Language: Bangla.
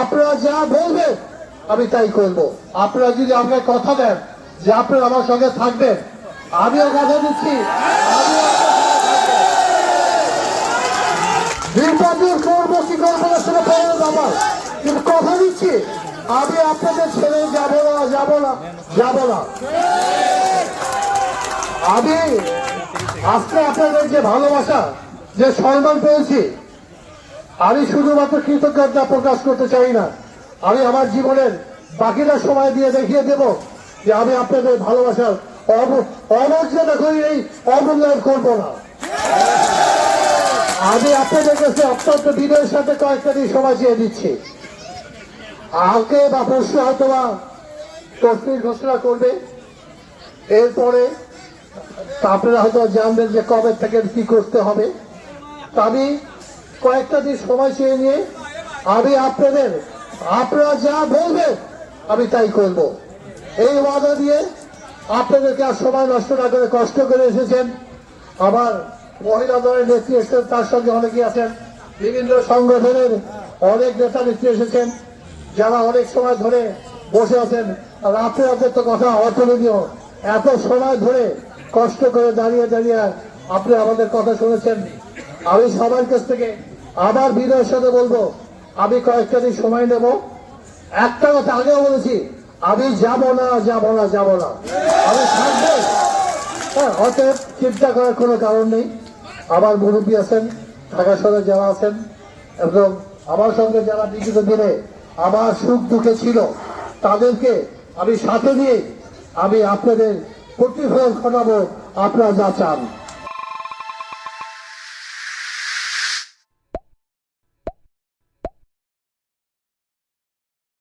আপনারা যা বলবেন আমি তাই করব। আপনারা যদি আমাকে কথা দেন যে আপনারা আমার সঙ্গে থাকবেন, আমিও কথা দিচ্ছি নির্বাচন করবো কি করবো না সেটা পরে আমার, কিন্তু কথা দিচ্ছি আমি আপনাদের ছেড়ে যাবো না। আমি আজকে আপনাদের যে ভালোবাসা, যে সম্মান পেয়েছি, আমি শুধুমাত্র কৃতজ্ঞতা প্রকাশ করতে চাই না, আমি আমার জীবনের বাকিটা সময় দিয়ে দেখিয়ে দেব যে আমি আপনাদের ভালোবাসার অমর্যাদা করি, এই অমূল্যায়ন করব না। আমি আপনাদের কাছে অত্যন্ত বিনয়ের সাথে কয়েকটা দিন সময় চেয়ে দিচ্ছি। আজকে বা পরশু হয়তো বা তফসিল ঘোষণা করবে, এরপরে আপনারা হয়তো জানবেন যে কবে থেকে কি করতে হবে। আমি কয়েকটা দিন সময় চেয়ে নিয়ে আমি আপনারা যা বলবেন আমি তাই করব, এই ওয়াদা দিয়ে আপনাদেরকে আর সময় নষ্ট না করে কষ্ট করে এসেছেন। আবার মহিলা দলের নেত্রী এসেছেন, তার সঙ্গে অনেকেই আছেন, বিভিন্ন সংগঠনের অনেক নেতা নেত্রী এসেছেন, যারা অনেক সময় ধরে বসে আছেন। আর আপনাদের তো কথা অতুলনীয়, এত সময় ধরে কষ্ট করে দাঁড়িয়ে আপনি আমাদের কথা শুনেছেন। আমি সবার কাছ থেকে আবার বিনয়ের সাথে বলবো, আমি কয়েকটা দিন সময় নেব। একটা কথা আগেও বলেছি, আমি যাব না, আমি থাকবো। হ্যাঁ, অতএব চিন্তা করার কোনো কারণ নেই। আমার মুরব্বী আছেন, ঢাকা শহরে যারা আছেন, এবং আমার সঙ্গে যারা বিগত দিনে আমার সুখ দুঃখে ছিল, তাদেরকে আমি সাথে নিয়ে আমি আপনাদের প্রতিফলন ঘটাবো, আপনারা যা চান।